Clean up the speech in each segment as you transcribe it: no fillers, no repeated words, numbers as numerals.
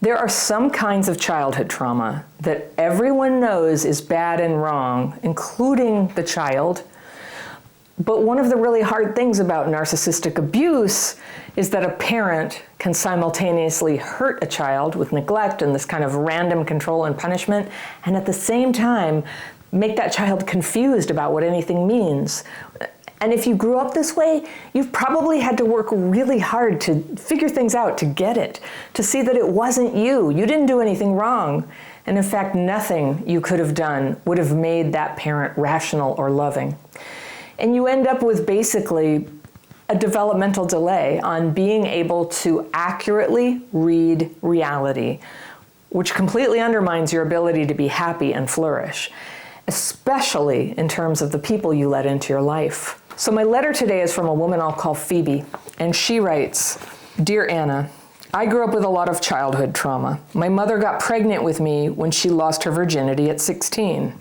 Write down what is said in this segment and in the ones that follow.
There are some kinds of childhood trauma that everyone knows is bad and wrong, including the child. But one of the really hard things about narcissistic abuse is that a parent can simultaneously hurt a child with neglect and this kind of random control and punishment, and at the same time make that child confused about what anything means. And if you grew up this way, you've probably had to work really hard to figure things out, to get it, to see that it wasn't you. You didn't do anything wrong. And in fact, nothing you could have done would have made that parent rational or loving. And you end up with basically a developmental delay on being able to accurately read reality, which completely undermines your ability to be happy and flourish, especially in terms of the people you let into your life. So my letter today is from a woman I'll call Phoebe, and she writes, "Dear Anna, I grew up with a lot of childhood trauma. My mother got pregnant with me when she lost her virginity at 16.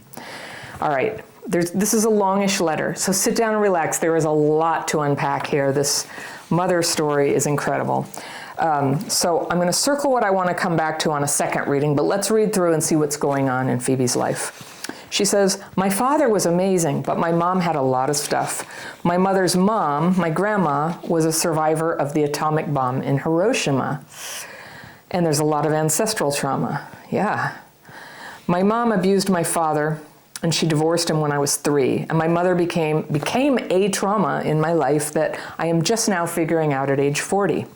All right. This is a longish letter, so sit down and relax. There is a lot to unpack here. This mother story is incredible. So I'm going to circle what I want to come back to on a second reading, but let's read through and see what's going on in Phoebe's life. She says, "My father was amazing, but my mom had a lot of stuff. My mother's mom, my grandma, was a survivor of the atomic bomb in Hiroshima. And there's a lot of ancestral trauma. Yeah. My mom abused my father, and she divorced him when I was 3. And my mother became a trauma in my life that I am just now figuring out at age 40.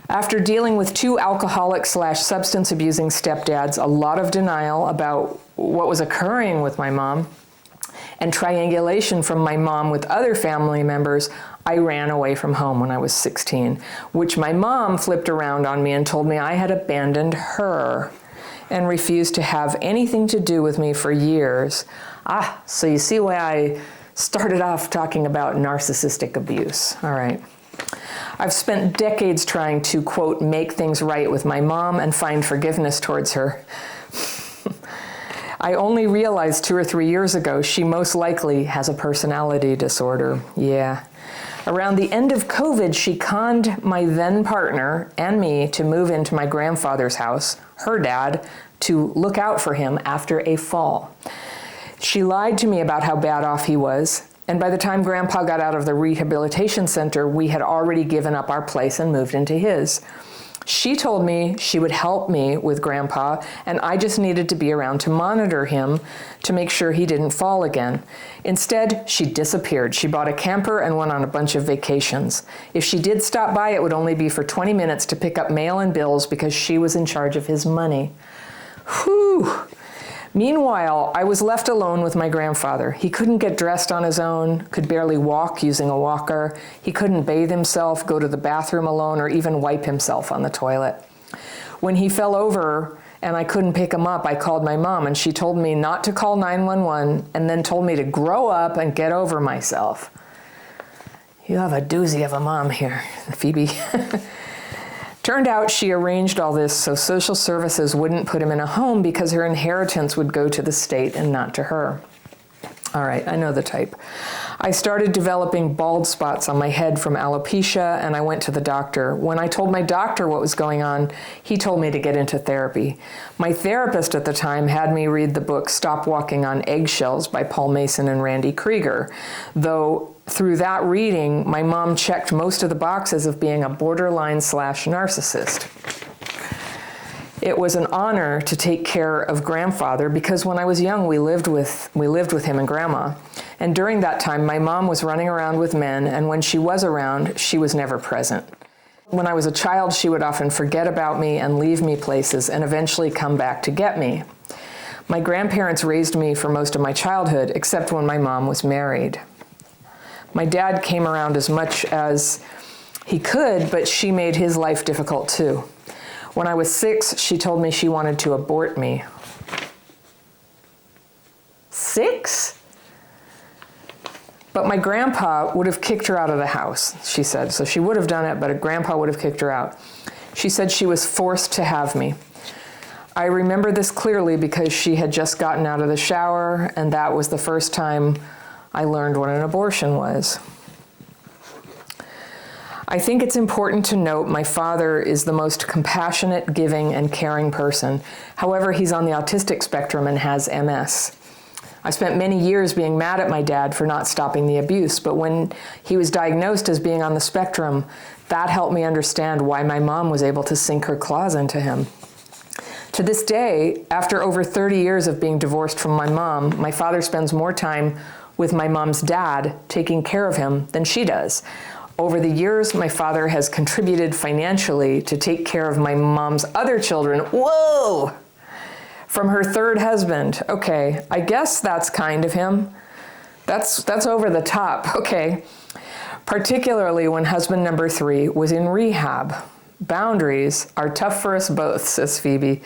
After dealing with 2 alcoholic/substance abusing stepdads, a lot of denial about what was occurring with my mom, and triangulation from my mom with other family members, I ran away from home when I was 16, which my mom flipped around on me and told me I had abandoned her and refused to have anything to do with me for years." So you see why I started off talking about narcissistic abuse. All right. "I've spent decades trying to, quote, make things right with my mom and find forgiveness towards her. I only realized 2 or 3 years ago she most likely has a personality disorder. Yeah. Around the end of COVID, she conned my then partner and me to move into my grandfather's house, her dad, to look out for him after a fall. She lied to me about how bad off he was, and by the time Grandpa got out of the rehabilitation center, we had already given up our place and moved into his. She told me she would help me with Grandpa, and I just needed to be around to monitor him to make sure he didn't fall again. Instead, she disappeared. She bought a camper and went on a bunch of vacations. If she did stop by, it would only be for 20 minutes to pick up mail and bills because she was in charge of his money. Whew. Meanwhile, I was left alone with my grandfather. He couldn't get dressed on his own, could barely walk using a walker. He couldn't bathe himself, go to the bathroom alone, or even wipe himself on the toilet. When he fell over and I couldn't pick him up, I called my mom, and she told me not to call 911 and then told me to grow up and get over myself." You have a doozy of a mom here, Phoebe. Turned out she arranged all this so social services wouldn't put him in a home because her inheritance would go to the state and not to her. All right, I know the type. I started developing bald spots on my head from alopecia, and I went to the doctor. When I told my doctor what was going on, he told me to get into therapy. My therapist at the time had me read the book Stop Walking on Eggshells by Paul Mason and Randy Krieger, though through that reading, my mom checked most of the boxes of being a borderline/narcissist. It was an honor to take care of grandfather because when I was young, we lived with him and grandma. And during that time, my mom was running around with men, and when she was around, she was never present. When I was a child, she would often forget about me and leave me places and eventually come back to get me. My grandparents raised me for most of my childhood, except when my mom was married. My dad came around as much as he could, but she made his life difficult too. When I was 6, she told me she wanted to abort me. 6? But my grandpa would have kicked her out of the house, she said. So she would have done it, but a grandpa would have kicked her out. She said she was forced to have me. I remember this clearly because she had just gotten out of the shower, and that was the first time I learned what an abortion was. I think it's important to note my father is the most compassionate, giving, and caring person. However, he's on the autistic spectrum and has MS. I spent many years being mad at my dad for not stopping the abuse, but when he was diagnosed as being on the spectrum, that helped me understand why my mom was able to sink her claws into him. To this day, after over 30 years of being divorced from my mom, my father spends more time with my mom's dad taking care of him than she does. Over the years, my father has contributed financially to take care of my mom's other children. Whoa! From her third husband. Okay, I guess that's kind of him. That's over the top. Okay. Particularly when husband number 3 was in rehab. Boundaries are tough for us both, says Phoebe.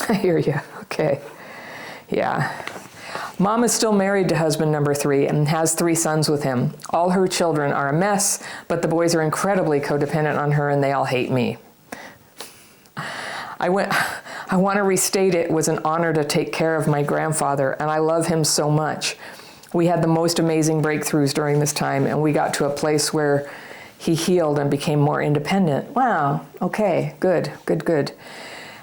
I hear you. Okay. Yeah. Mom is still married to husband number 3 and has 3 sons with him. All her children are a mess, but the boys are incredibly codependent on her and they all hate me. I want to restate it was an honor to take care of my grandfather, and I love him so much. We had the most amazing breakthroughs during this time, and we got to a place where he healed and became more independent. Wow, okay, good.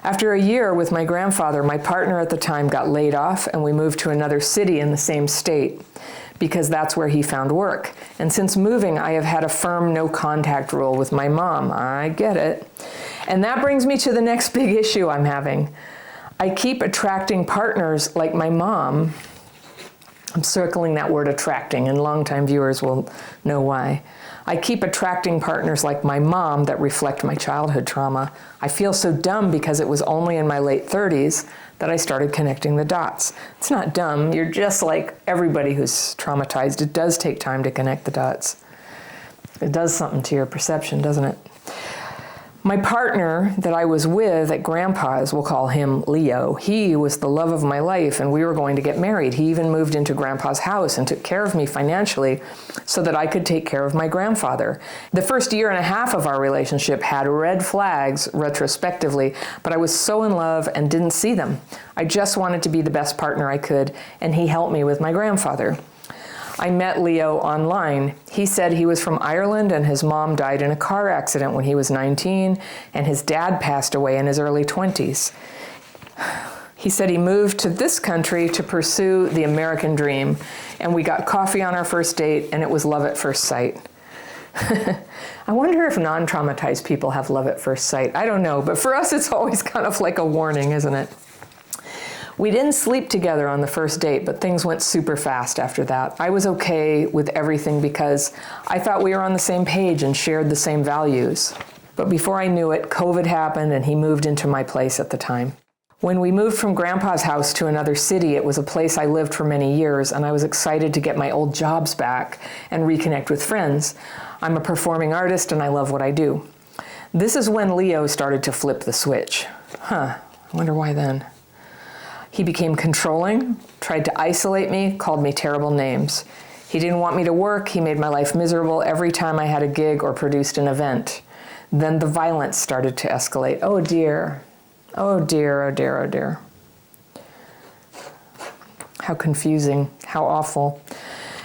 After a year with my grandfather, my partner at the time got laid off, and we moved to another city in the same state because that's where he found work. And since moving, I have had a firm no contact rule with my mom. I get it. And that brings me to the next big issue I'm having. I keep attracting partners like my mom. I'm circling that word attracting, and longtime viewers will know why. I keep attracting partners like my mom that reflect my childhood trauma. I feel so dumb because it was only in my late 30s that I started connecting the dots. It's not dumb, you're just like everybody who's traumatized. It does take time to connect the dots. It does something to your perception, doesn't it? My partner that I was with at Grandpa's, we'll call him Leo, he was the love of my life and we were going to get married. He even moved into Grandpa's house and took care of me financially so that I could take care of my grandfather. The first year and a half of our relationship had red flags retrospectively, but I was so in love and didn't see them. I just wanted to be the best partner I could, and he helped me with my grandfather. I met Leo online. He said he was from Ireland and his mom died in a car accident when he was 19 and his dad passed away in his early 20s. He said he moved to this country to pursue the American dream, and we got coffee on our first date and it was love at first sight. I wonder if non-traumatized people have love at first sight. I don't know, but for us it's always kind of like a warning, isn't it? We didn't sleep together on the first date, but things went super fast after that. I was okay with everything because I thought we were on the same page and shared the same values. But before I knew it, COVID happened and he moved into my place at the time. When we moved from Grandpa's house to another city, it was a place I lived for many years, and I was excited to get my old jobs back and reconnect with friends. I'm a performing artist and I love what I do. This is when Leo started to flip the switch. I wonder why then. He became controlling, tried to isolate me, called me terrible names. He didn't want me to work. He made my life miserable every time I had a gig or produced an event. Then the violence started to escalate. Oh dear. Oh dear, oh dear, oh dear. How confusing, how awful.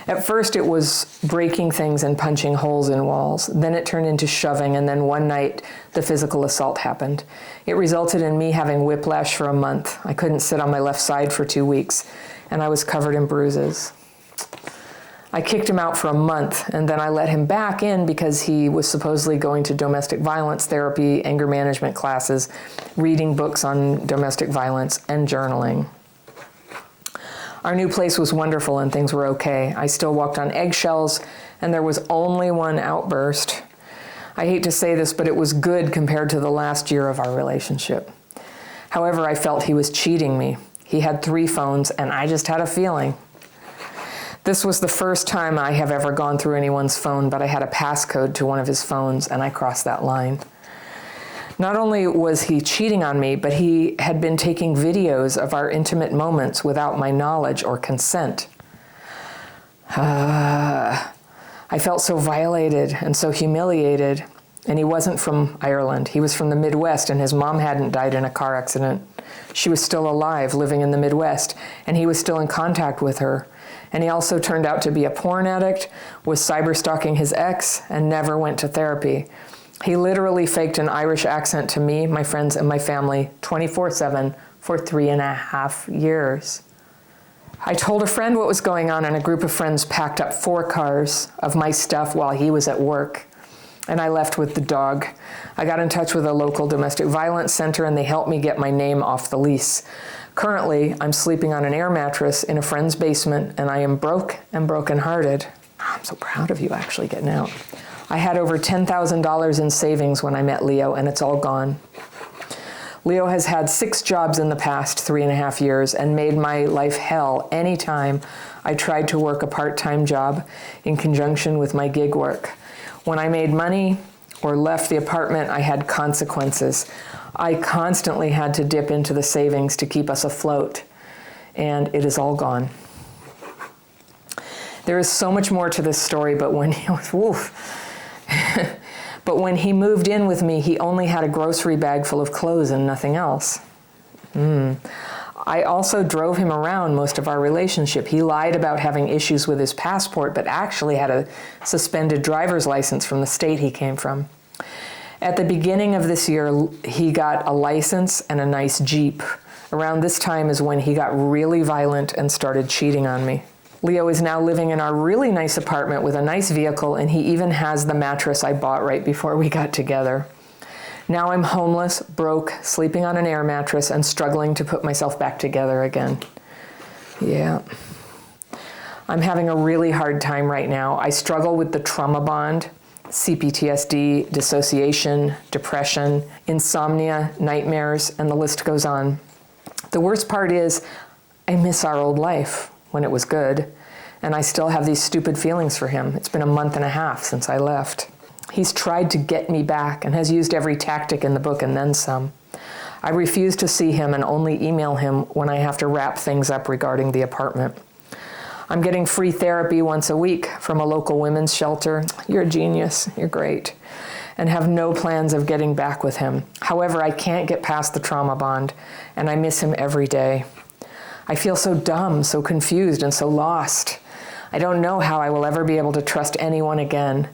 At first it was breaking things and punching holes in walls. Then it turned into shoving, and then one night the physical assault happened. It resulted in me having whiplash for a month. I couldn't sit on my left side for 2 weeks, and I was covered in bruises. I kicked him out for a month, and then I let him back in because he was supposedly going to domestic violence therapy, anger management classes, reading books on domestic violence, and journaling. Our new place was wonderful and things were okay. I still walked on eggshells, and there was only one outburst. I hate to say this, but it was good compared to the last year of our relationship. However, I felt he was cheating me. He had 3 phones, and I just had a feeling. This was the first time I have ever gone through anyone's phone, but I had a passcode to one of his phones, and I crossed that line. Not only was he cheating on me, but he had been taking videos of our intimate moments without my knowledge or consent. I felt so violated and so humiliated, and he wasn't from Ireland. He was from the Midwest, and his mom hadn't died in a car accident. She was still alive, living in the Midwest, and he was still in contact with her. And he also turned out to be a porn addict, was cyber-stalking his ex, and never went to therapy. He literally faked an Irish accent to me, my friends, and my family 24/7 for 3.5 years. I told a friend what was going on, and a group of friends packed up 4 cars of my stuff while he was at work, and I left with the dog. I got in touch with a local domestic violence center, and they helped me get my name off the lease. Currently, I'm sleeping on an air mattress in a friend's basement, and I am broke and brokenhearted. I'm so proud of you actually getting out. I had over $10,000 in savings when I met Leo, and it's all gone. Leo has had 6 jobs in the past 3.5 years and made my life hell anytime I tried to work a part-time job in conjunction with my gig work. When I made money or left the apartment, I had consequences. I constantly had to dip into the savings to keep us afloat, and it is all gone. There is so much more to this story, but when he was, but when he moved in with me, he only had a grocery bag full of clothes and nothing else. I also drove him around most of our relationship. He lied about having issues with his passport, but actually had a suspended driver's license from the state he came from. At the beginning of this year, he got a license and a nice Jeep. Around this time is when he got really violent and started cheating on me. Leo is now living in our really nice apartment with a nice vehicle, and he even has the mattress I bought right before we got together. Now I'm homeless, broke, sleeping on an air mattress, and struggling to put myself back together again. Yeah. I'm having a really hard time right now. I struggle with the trauma bond, CPTSD, dissociation, depression, insomnia, nightmares, and the list goes on. The worst part is I miss our old life when it was good, and I still have these stupid feelings for him. It's been a month and a half since I left. He's tried to get me back and has used every tactic in the book and then some. I refuse to see him and only email him when I have to wrap things up regarding the apartment. I'm getting free therapy once a week from a local women's shelter. You're a genius, you're great, and have no plans of getting back with him. However, I can't get past the trauma bond, and I miss him every day. I feel so dumb, so confused, and so lost. I don't know how I will ever be able to trust anyone again.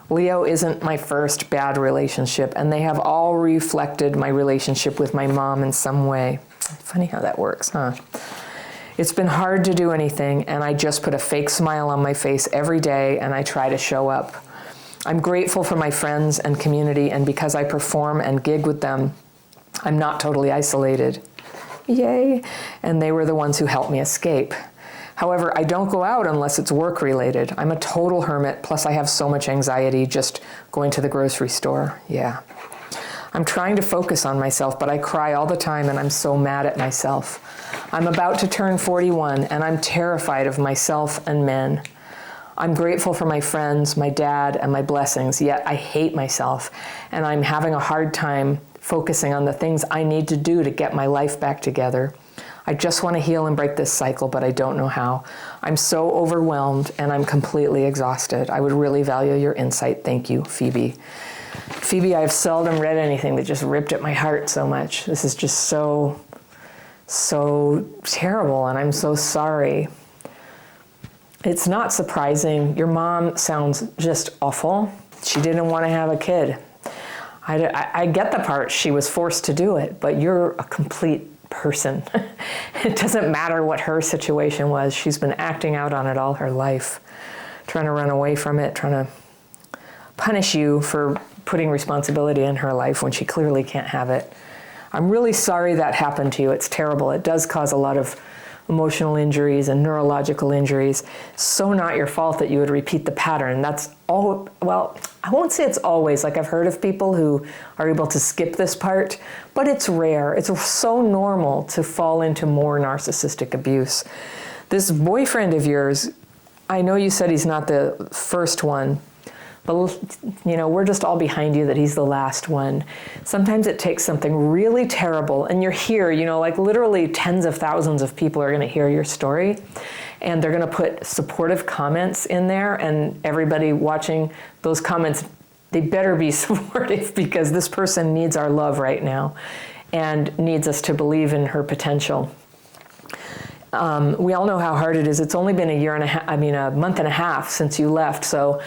Leo isn't my first bad relationship, and they have all reflected my relationship with my mom in some way. Funny how that works, huh? It's been hard to do anything, and I just put a fake smile on my face every day, and I try to show up. I'm grateful for my friends and community, and because I perform and gig with them, I'm not totally isolated. Yay! And they were the ones who helped me escape. However, I don't go out unless it's work-related. I'm a total hermit, plus I have so much anxiety just going to the grocery store. Yeah. I'm trying to focus on myself, but I cry all the time, and I'm so mad at myself. I'm about to turn 41, and I'm terrified of myself and men. I'm grateful for my friends, my dad, and my blessings, yet I hate myself, and I'm having a hard time focusing on the things I need to do to get my life back together. I just want to heal and break this cycle, but I don't know how. I'm so overwhelmed, and I'm completely exhausted. I would really value your insight. Thank you, Phoebe. Phoebe, I have seldom read anything that just ripped at my heart so much. This is just so terrible, and I'm so sorry. It's not surprising. Your mom sounds just awful. She didn't want to have a kid. I get the part she was forced to do it, but you're a complete person. It doesn't matter what her situation was. She's been acting out on it all her life, trying to run away from it, trying to punish you for putting responsibility in her life when she clearly can't have it. I'm really sorry that happened to you. It's terrible. It does cause a lot of emotional injuries and neurological injuries. So not your fault that you would repeat the pattern. That's all, well, I won't say it's always, like I've heard of people who are able to skip this part, but it's rare. It's so normal to fall into more narcissistic abuse. This boyfriend of yours, I know you said he's not the first one, but you know, we're just all behind you that he's the last one. Sometimes it takes something really terrible, and you're here, you know, like literally tens of thousands of people are gonna hear your story, and they're gonna put supportive comments in there, and everybody watching those comments, they better be supportive because this person needs our love right now and needs us to believe in her potential. We all know how hard it is. It's only been a month and a half since you left. So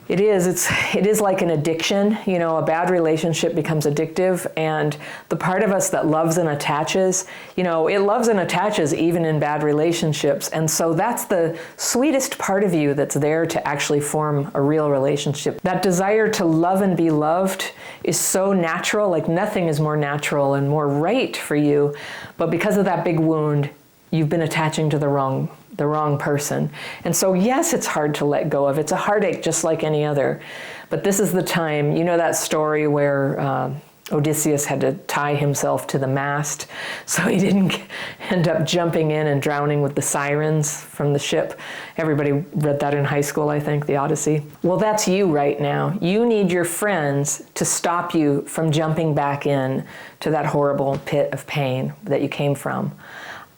it is like an addiction. You know, a bad relationship becomes addictive, and the part of us that loves and attaches, you know, it loves and attaches even in bad relationships. And so that's the sweetest part of you that's there to actually form a real relationship. That desire to love and be loved is so natural, like nothing is more natural and more right for you. But because of that big wound, you've been attaching to the wrong person. And so yes, it's hard to let go of. It's a heartache just like any other. But this is the time, you know that story where Odysseus had to tie himself to the mast so he didn't end up jumping in and drowning with the sirens from the ship. Everybody read that in high school, I think, the Odyssey. Well, that's you right now. You need your friends to stop you from jumping back in to that horrible pit of pain that you came from.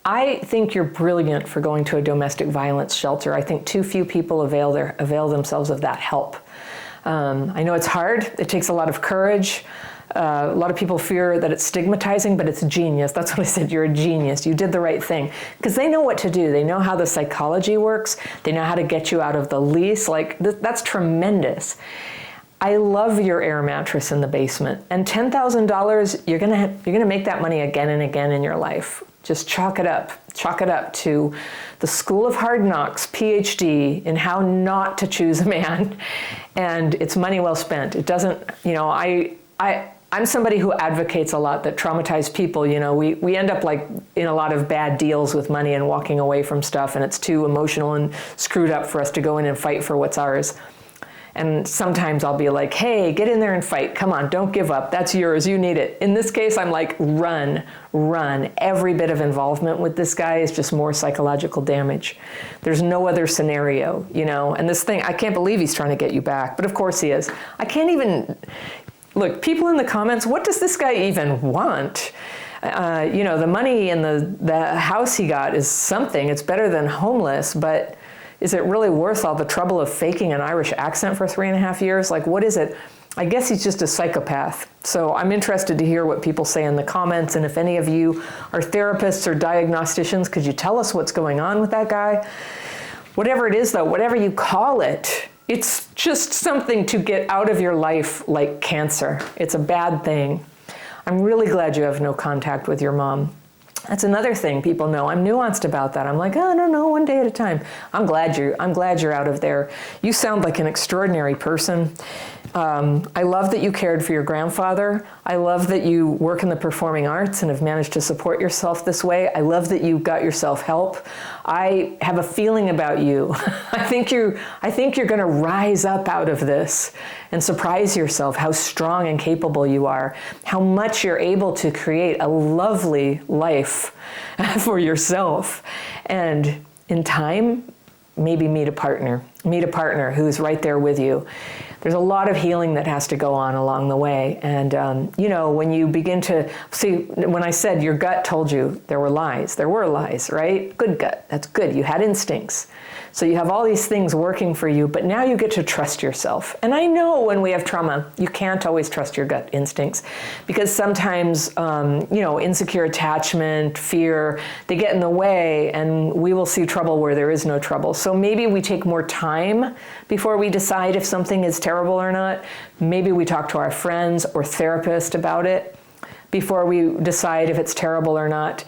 I think you're brilliant for going to a domestic violence shelter. I think too few people avail themselves of that help. I know it's hard. It takes a lot of courage. A lot of people fear that it's stigmatizing, but it's genius. That's what I said. You're a genius. You did the right thing. Because they know what to do. They know how the psychology works. They know how to get you out of the lease. Like, that's tremendous. I love your air mattress in the basement. And $10,000, you're gonna make that money again and again in your life. Just chalk it up to the School of Hard Knocks, PhD in how not to choose a man, and it's money well spent. It doesn't, you know, I'm somebody who advocates a lot that traumatized people, you know, we end up like in a lot of bad deals with money and walking away from stuff, and it's too emotional and screwed up for us to go in and fight for what's ours. And sometimes I'll be like, hey, get in there and fight. Come on, don't give up. That's yours. You need it. In this case, I'm like, run. Every bit of involvement with this guy is just more psychological damage. There's no other scenario, you know? And this thing, I can't believe he's trying to get you back. But of course he is. I can't even, look, people in the comments, what does this guy even want? You know, the money and the house he got is something. It's better than homeless, but is it really worth all the trouble of faking an Irish accent for 3.5 years? Like, what is it? I guess he's just a psychopath. So I'm interested to hear what people say in the comments. And if any of you are therapists or diagnosticians, could you tell us what's going on with that guy? Whatever it is, though, whatever you call it, it's just something to get out of your life like cancer. It's a bad thing. I'm really glad you have no contact with your mom. That's another thing people know. I'm nuanced about that. I'm like, oh, no, one day at a time. I'm glad you're out of there. You sound like an extraordinary person. I love that you cared for your grandfather. I love that you work in the performing arts and have managed to support yourself this way. I love that you got yourself help. I have a feeling about you. I think you're going to rise up out of this and surprise yourself how strong and capable you are, how much you're able to create a lovely life for yourself. And in time, maybe meet a partner who's right there with you. There's a lot of healing that has to go on along the way. And, you know, when you begin to see, when I said your gut told you there were lies, right? Good gut. That's good. You had instincts. So you have all these things working for you, but now you get to trust yourself. And I know when we have trauma, you can't always trust your gut instincts because sometimes, you know, insecure attachment, fear, they get in the way and we will see trouble where there is no trouble. So maybe we take more time before we decide if something is terrible or not. Maybe we talk to our friends or therapist about it before we decide if it's terrible or not.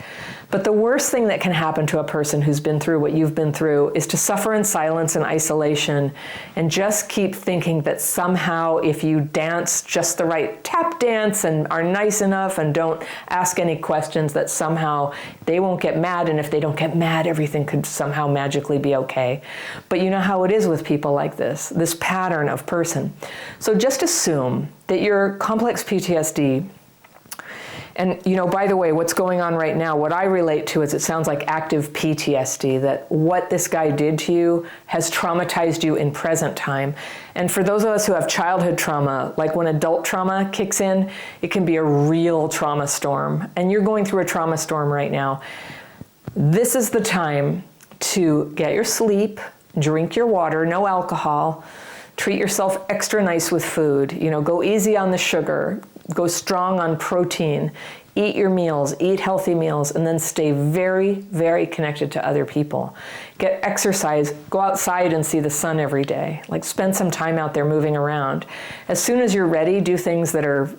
But the worst thing that can happen to a person who's been through what you've been through is to suffer in silence and isolation and just keep thinking that somehow if you dance just the right tap dance and are nice enough and don't ask any questions, that somehow they won't get mad, and if they don't get mad, everything could somehow magically be okay. But you know how it is with people like this pattern of person. So just assume that your complex PTSD. And, you know, by the way, what's going on right now, what I relate to is it sounds like active PTSD, that what this guy did to you has traumatized you in present time. And for those of us who have childhood trauma, like when adult trauma kicks in, it can be a real trauma storm. And you're going through a trauma storm right now. This is the time to get your sleep, drink your water, no alcohol, Treat yourself extra nice with food. You know, go easy on the sugar, go strong on protein, eat your meals, eat healthy meals, and then stay very, very connected to other people. Get exercise, go outside and see the sun every day. Like, spend some time out there moving around. As soon as you're ready, do things that are,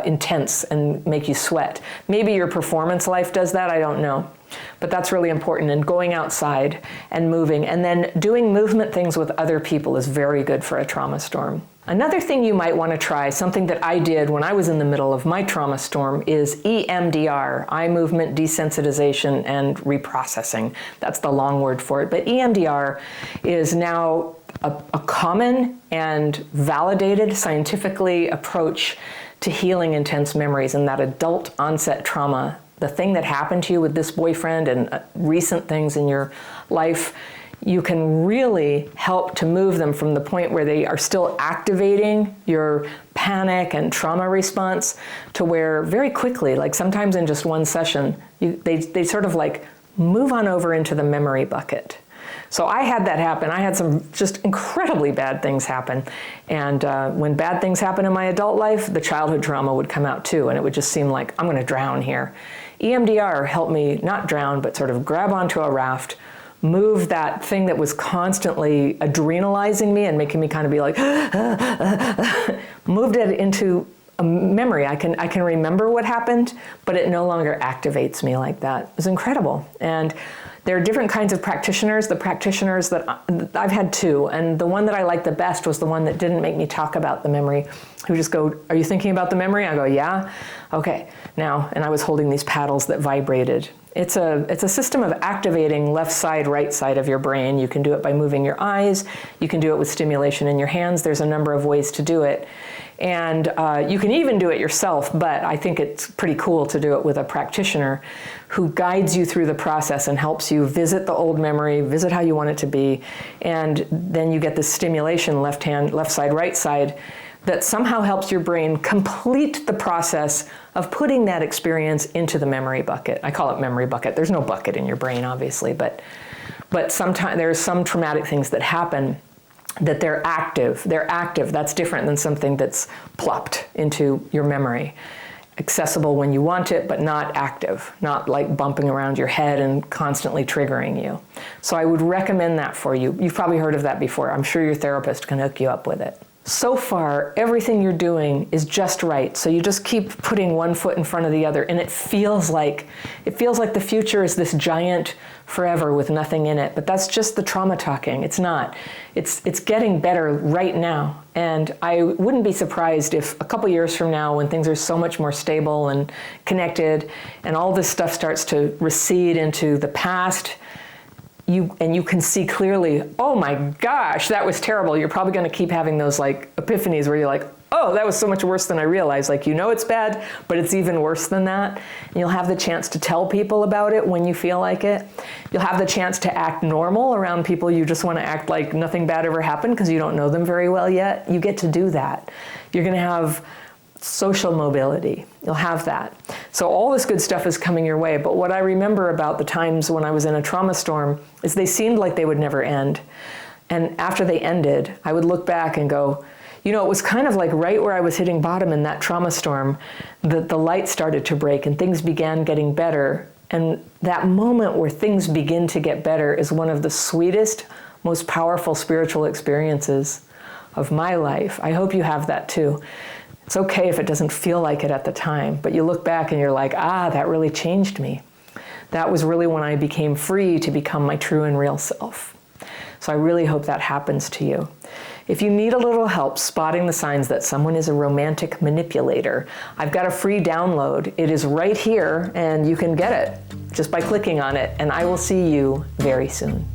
intense and make you sweat. Maybe your performance life does that, I don't know. But that's really important, and going outside and moving, and then doing movement things with other people is very good for a trauma storm. Another thing you might want to try, something that I did when I was in the middle of my trauma storm, is EMDR, eye movement desensitization and reprocessing. That's the long word for it. But EMDR is now a common and validated scientifically approach to healing intense memories and that adult onset trauma. The thing that happened to you with this boyfriend and recent things in your life, you can really help to move them from the point where they are still activating your panic and trauma response to where very quickly, like sometimes in just one session, they sort of like move on over into the memory bucket. So I had that happen. I had some just incredibly bad things happen. And when bad things happen in my adult life, the childhood trauma would come out too. And it would just seem like I'm going to drown here. EMDR helped me not drown, but sort of grab onto a raft, move that thing that was constantly adrenalizing me and making me kind of be like, moved it into a memory. I can remember what happened, but it no longer activates me like that. It was incredible. And there are different kinds of practitioners. The practitioners that I've had two, and the one that I liked the best was the one that didn't make me talk about the memory, who just go, are you thinking about the memory? I go, yeah. Okay, now, and I was holding these paddles that vibrated. It's a system of activating left side, right side of your brain. You can do it by moving your eyes. You can do it with stimulation in your hands. There's a number of ways to do it. And you can even do it yourself, but I think it's pretty cool to do it with a practitioner who guides you through the process and helps you visit the old memory, visit how you want it to be, and then you get this stimulation, left hand, left side, right side, that somehow helps your brain complete the process of putting that experience into the memory bucket. I call it memory bucket. There's no bucket in your brain, obviously, but sometimes there's some traumatic things that happen that they're active. They're active. That's different than something that's plopped into your memory. Accessible when you want it, but not active, not like bumping around your head and constantly triggering you. So I would recommend that for you. You've probably heard of that before. I'm sure your therapist can hook you up with it. So far, everything you're doing is just right. So you just keep putting one foot in front of the other, and it feels like the future is this giant forever with nothing in it. But that's just the trauma talking. It's not. It's getting better right now. And I wouldn't be surprised if a couple years from now, when things are so much more stable and connected, and all this stuff starts to recede into the past, you can see clearly, oh my gosh, that was terrible. You're probably going to keep having those like epiphanies where you're like, oh, that was so much worse than I realized. Like, it's bad, but it's even worse than that. And you'll have the chance to tell people about it when you feel like it. You'll have the chance to act normal around people you just want to act like nothing bad ever happened because you don't know them very well yet. You get to do that. You're going to have social mobility. You'll have that. So all this good stuff is coming your way. But what I remember about the times when I was in a trauma storm is they seemed like they would never end. And after they ended, I would look back and go, it was kind of like right where I was hitting bottom in that trauma storm, that the light started to break and things began getting better. And that moment where things begin to get better is one of the sweetest, most powerful spiritual experiences of my life. I hope you have that too. It's okay if it doesn't feel like it at the time, but you look back and you're like, that really changed me. That was really when I became free to become my true and real self. So I really hope that happens to you. If you need a little help spotting the signs that someone is a romantic manipulator, I've got a free download. It is right here, and you can get it just by clicking on it, and I will see you very soon.